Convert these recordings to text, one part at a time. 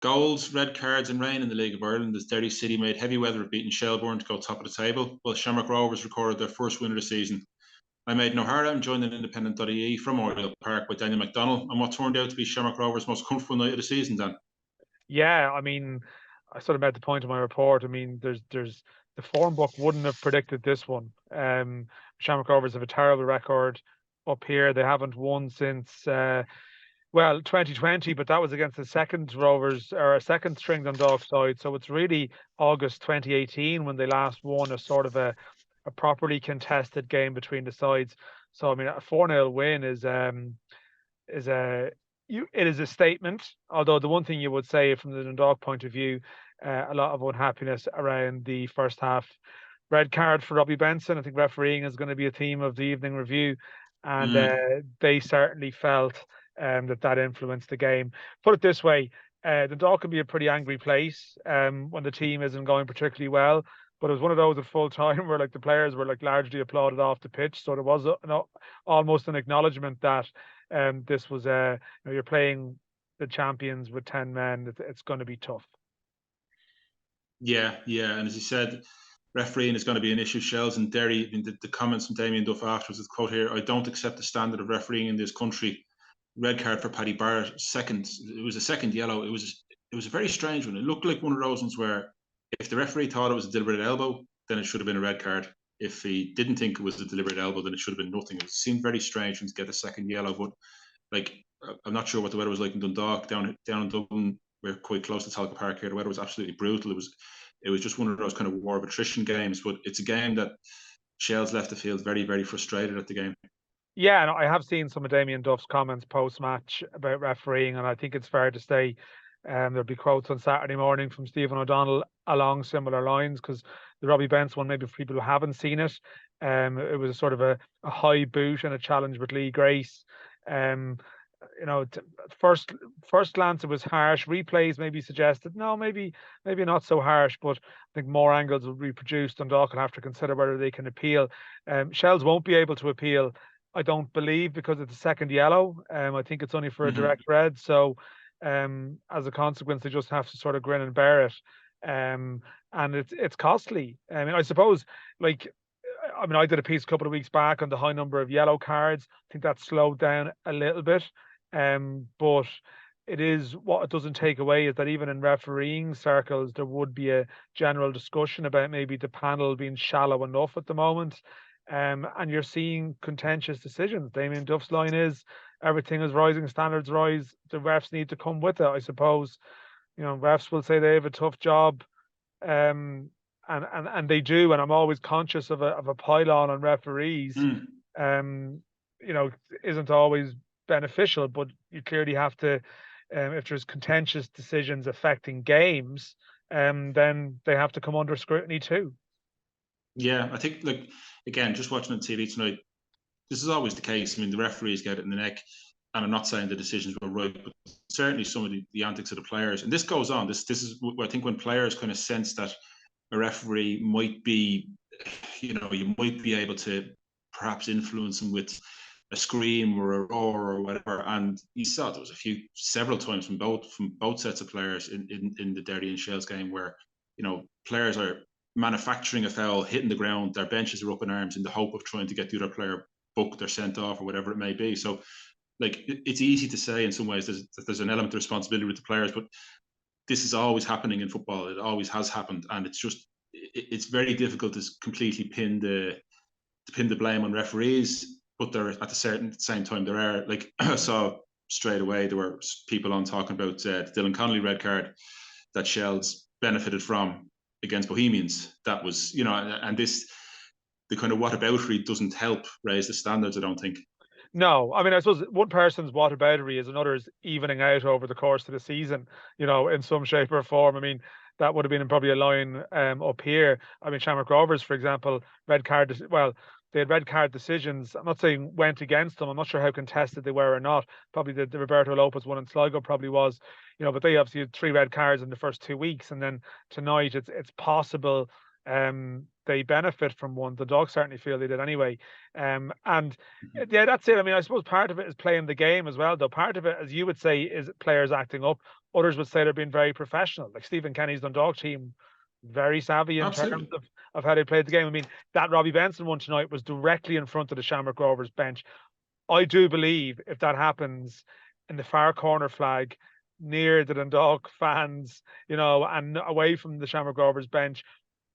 Goals, red cards, and rain in the League of Ireland as Derry City made heavy weather of beating Shelbourne to go top of the table, while Shamrock Rovers recorded their first win of the season. I'm Aidan O'Hara. I'm joined in Independent.ie from Oriel Park by Daniel McDonnell, and what turned out to be Shamrock Rovers' most comfortable night of the season, Dan. Yeah, I mean, I sort of made the point in my report. I mean, there's the form book wouldn't have predicted this one. Shamrock Rovers have a terrible record up here. They haven't won since 2020, but that was against the second Rovers or a second string Dundalk side. So it's really August 2018 when they last won a sort of a properly contested game between the sides. So I mean, a 4-0 win is a it is a statement. Although the one thing you would say from the Dundalk point of view, a lot of unhappiness around the first half. Red card for Robbie Benson. I think refereeing is going to be a theme of the evening review, and they certainly felt that influenced the game. Put it this way, Dundalk can be a pretty angry place when the team isn't going particularly well. But it was one of those at full time where like the players were like largely applauded off the pitch. So there was almost an acknowledgement that this was you're playing the champions with 10 men. It's going to be tough. Yeah, and as you said, refereeing is going to be an issue. Shells and Derry, the comments from Damien Duff afterwards, the quote here: "I don't accept the standard of refereeing in this country." Red card for Paddy Barrett. It was a second yellow. It was a very strange one. It looked like one of those ones where if the referee thought it was a deliberate elbow, then it should have been a red card. If he didn't think it was a deliberate elbow, then it should have been nothing. It seemed very strange to get a second yellow, but like I'm not sure what the weather was like in Dundalk. Down in Dublin, we're quite close to Talca Park here. The weather was absolutely brutal. It was just one of those kind of war of attrition games, but it's a game that Shells left the field very, very frustrated at the game. Yeah, and I have seen some of Damien Duff's comments post-match about refereeing, and I think it's fair to say there'll be quotes on Saturday morning from Stephen O'Donnell along similar lines, because the Robbie Benson one, maybe for people who haven't seen it, it was a sort of a high boot and a challenge with Lee Grace. First glance it was harsh. Replays maybe suggested no, maybe not so harsh, but I think more angles will be produced, and Dock will have to consider whether they can appeal. Shells won't be able to appeal, I don't believe, because it's a second yellow. I think it's only for a direct red. So as a consequence, they just have to sort of grin and bear it. And it's costly. I mean, I suppose, I did a piece a couple of weeks back on the high number of yellow cards. I think that slowed down a little bit. But it is, what it doesn't take away is that even in refereeing circles, there would be a general discussion about maybe the panel being shallow enough at the moment. And you're seeing contentious decisions. Damien Duff's line is everything is rising, standards rise. The refs need to come with it, I suppose. Refs will say they have a tough job, and they do. And I'm always conscious of a pylon on referees. Isn't always beneficial, but you clearly have to. If there's contentious decisions affecting games, then they have to come under scrutiny too. Yeah, I think, again, just watching on TV tonight, this is always the case. I mean, the referees get it in the neck, and I'm not saying the decisions were right, but certainly some of the antics of the players. And this goes on. This is, I think, when players kind of sense that a referee might be, you might be able to perhaps influence them with a scream or a roar or whatever. And you saw there was several times from both sets of players in the Derry and Shells game where, players are manufacturing a foul, hitting the ground, their benches are up in arms in the hope of trying to get the other player booked or sent off or whatever it may be. So, it's easy to say in some ways there's an element of responsibility with the players, but this is always happening in football. It always has happened, and it's very difficult to completely pin the blame on referees. But there, at the same time, there are, I saw straight away, there were people on talking about the Dylan Connolly red card that Shells benefited from against Bohemians. That was, and the kind of whataboutery doesn't help raise the standards, I don't think. No, I mean, I suppose one person's whataboutery is another's evening out over the course of the season, in some shape or form. I mean, that would have been probably a line up here. I mean, Shamrock Rovers, for example, they had red card decisions. I'm not saying went against them. I'm not sure how contested they were or not. Probably the Roberto Lopez one in Sligo probably was, but they obviously had 3 red cards in the first 2 weeks. And then tonight it's possible they benefit from one. The Dogs certainly feel they did anyway. And yeah, that's it. I mean, I suppose part of it is playing the game as well, though. Part of it, as you would say, is players acting up. Others would say they're being very professional. Like Stephen Kenny's Dundalk team, very savvy in terms Absolutely. of how they played the game. I mean, that Robbie Benson one tonight was directly in front of the Shamrock Rovers bench. I do believe if that happens in the far corner flag near the Dundalk fans, and away from the Shamrock Rovers bench,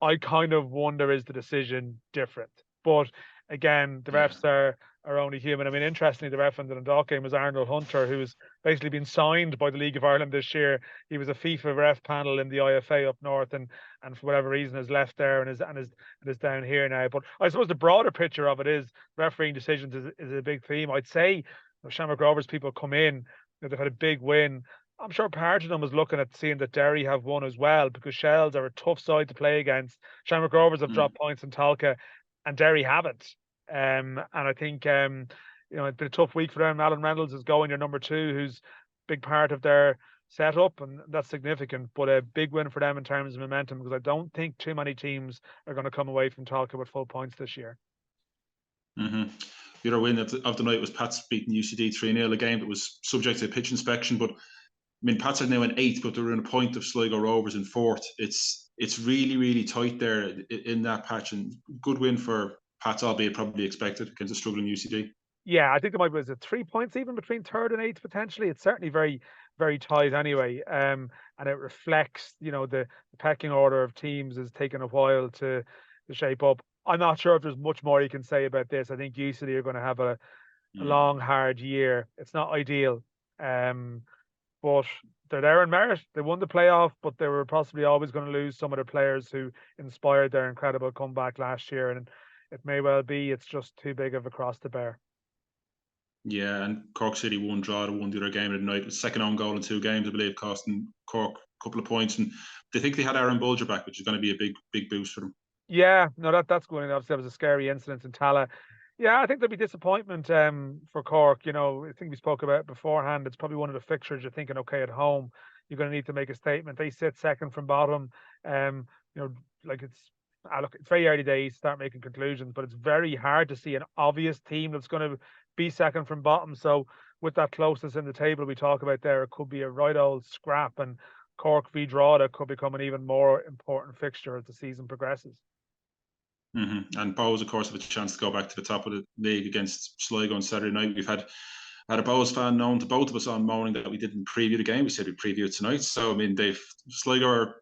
I kind of wonder, is the decision different? But again, the Yeah. refs are only human. I mean, interestingly, the ref in the Dundalk game was Arnold Hunter, who's basically been signed by the League of Ireland this year. He was a FIFA ref panel in the IFA up north, and for whatever reason has left there and is down here now. But I suppose the broader picture of it is refereeing decisions is a big theme. I'd say Shamrock Rovers people come in, they've had a big win. I'm sure part of them was looking at seeing that Derry have won as well, because Shells are a tough side to play against. Shamrock Rovers have dropped points in Talca, and Derry haven't. And I think it's been a tough week for them. Alan Reynolds is going, your number two, who's a big part of their setup, and that's significant. But a big win for them in terms of momentum, because I don't think too many teams are going to come away from Talca with full points this year. The other win of the night was Pats beating UCD 3-0, a game that was subject to a pitch inspection. But I mean, Pats are now in 8th, but they're in a point of Sligo Rovers in 4th. It's really, really tight there in that patch, and good win for Pats, albeit probably expected against a struggling UCD. Yeah, I think there might be 3 points even between 3rd and 8th potentially. It's certainly very, very tight anyway. And it reflects, the pecking order of teams is taking a while to shape up. I'm not sure if there's much more you can say about this. I think UCD are going to have a long, hard year. It's not ideal. But they're there in merit. They won the playoff, but they were possibly always going to lose some of the players who inspired their incredible comeback last year. And it may well be it's just too big of a cross to bear. Yeah, and Cork City won the other game of the night. The second own goal in 2 games, I believe, costing Cork a couple of points. And they think they had Aaron Bulger back, which is going to be a big boost for them. Yeah, no, that's going. Obviously, that was a scary incident in Tala. Yeah, I think there'll be disappointment for Cork. I think we spoke about it beforehand. It's probably one of the fixtures you're thinking, okay, at home, you're going to need to make a statement. They sit second from bottom. Like look, it's very early days to start making conclusions, but it's very hard to see an obvious team that's going to be second from bottom. So with that closeness in the table we talk about there, it could be a right old scrap, and Cork v Drogheda could become an even more important fixture as the season progresses. And Bows, of course, have a chance to go back to the top of the league against Sligo on Saturday night. We've had a Bows fan known to both of us on moaning that we didn't preview the game. We said we'd preview it tonight. So, I mean, Sligo are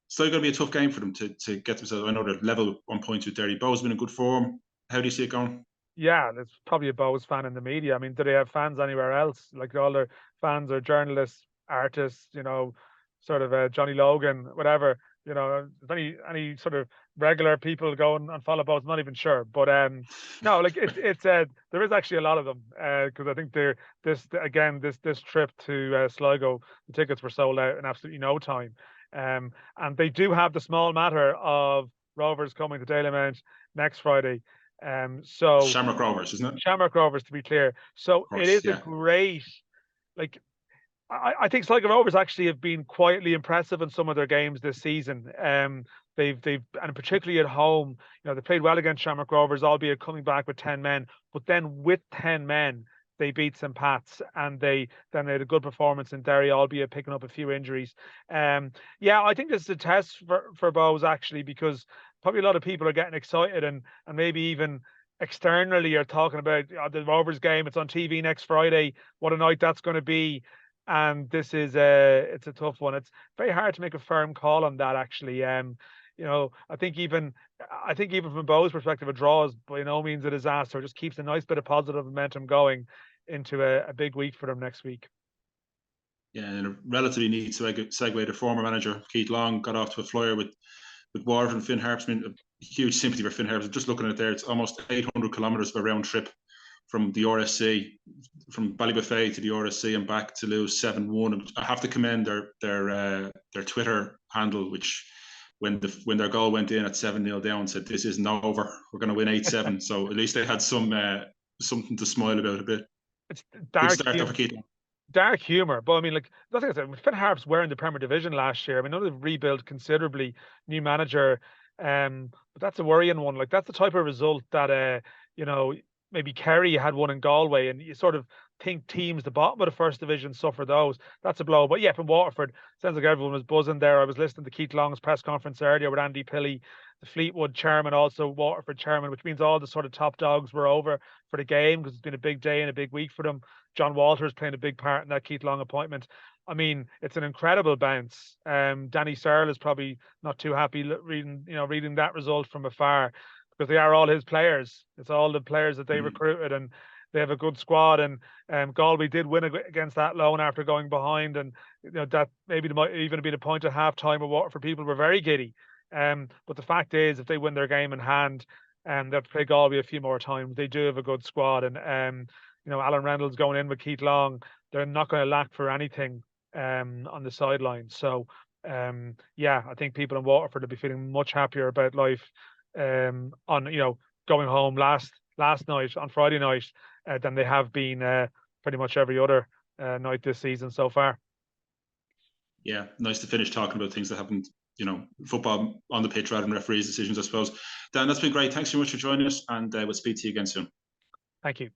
still going to be a tough game for them to get themselves. I know they're level 1 point with Derry. Bows have been in good form. How do you see it going? Yeah, there's probably a Bows fan in the media. I mean, do they have fans anywhere else? Like, all their fans are journalists, artists, sort of Johnny Logan, whatever. Any sort of regular people go and follow Bows, I'm not even sure. But no, like it's there is actually a lot of them, because I think this trip to Sligo, the tickets were sold out in absolutely no time. And they do have the small matter of Rovers coming to Dalymount next Friday. So Shamrock Rovers, isn't it? Shamrock Rovers, to be clear. So course, it is yeah. a great, like, I think Sligo Rovers actually have been quietly impressive in some of their games this season. They've and particularly at home, they played well against Shamrock Rovers, albeit coming back with 10 men. But then with 10 men, they beat St. Pat's, and then they had a good performance in Derry, albeit picking up a few injuries. Yeah, I think this is a test for Bows, actually, because probably a lot of people are getting excited and maybe even externally are talking about the Rovers game. It's on TV next Friday. What a night that's going to be. And this is it's a tough one. It's very hard to make a firm call on that, actually. I think even from Bo's perspective, a draw is by no means a disaster. It just keeps a nice bit of positive momentum going into a big week for them next week. Yeah, and a relatively neat segue. The former manager Keith Long got off to a flyer with Waterford and Finn Harps. I mean, a huge sympathy for Finn Harps. Just looking at it there, it's almost 800 kilometres of a round trip from the RSC, from Ballybuffet to the RSC and back, to lose 7-1. I have to commend their Twitter handle, which when their goal went in at 7-0 down, said, "This isn't over. We're going to win 8-7." So at least they had something to smile about a bit. It's dark dark humor, but I mean, like, nothing. Finn Harps were in the Premier Division last year. I mean, I know they've rebuilt considerably, new manager, but that's a worrying one. Like, that's the type of result that maybe Kerry had one in Galway, and you sort of think teams the bottom of the first division suffer those. That's a blow. But yeah, from Waterford, sounds like everyone was buzzing there. I was listening to Keith Long's press conference earlier with Andy Pilley, the Fleetwood chairman, also Waterford chairman, which means all the sort of top dogs were over for the game because it's been a big day and a big week for them. John Walters playing a big part in that Keith Long appointment. I mean, it's an incredible bounce. Danny Searle is probably not too happy reading that result from afar, because they are all his players. It's all the players that they recruited, and they have a good squad. And Galway did win against that loan after going behind, and that maybe there might even have been a point at half time of Waterford people were very giddy. But the fact is, if they win their game in hand, they'll play Galway a few more times. They do have a good squad, and Alan Reynolds going in with Keith Long, they're not going to lack for anything on the sideline. So yeah, I think people in Waterford will be feeling much happier about life on going home last night on Friday night than they have been pretty much every other night this season so far. Yeah, nice to finish talking about things that happened, football on the pitch rather than referees' decisions, I suppose. Dan, that's been great. Thanks so much for joining us, and we'll speak to you again soon. Thank you.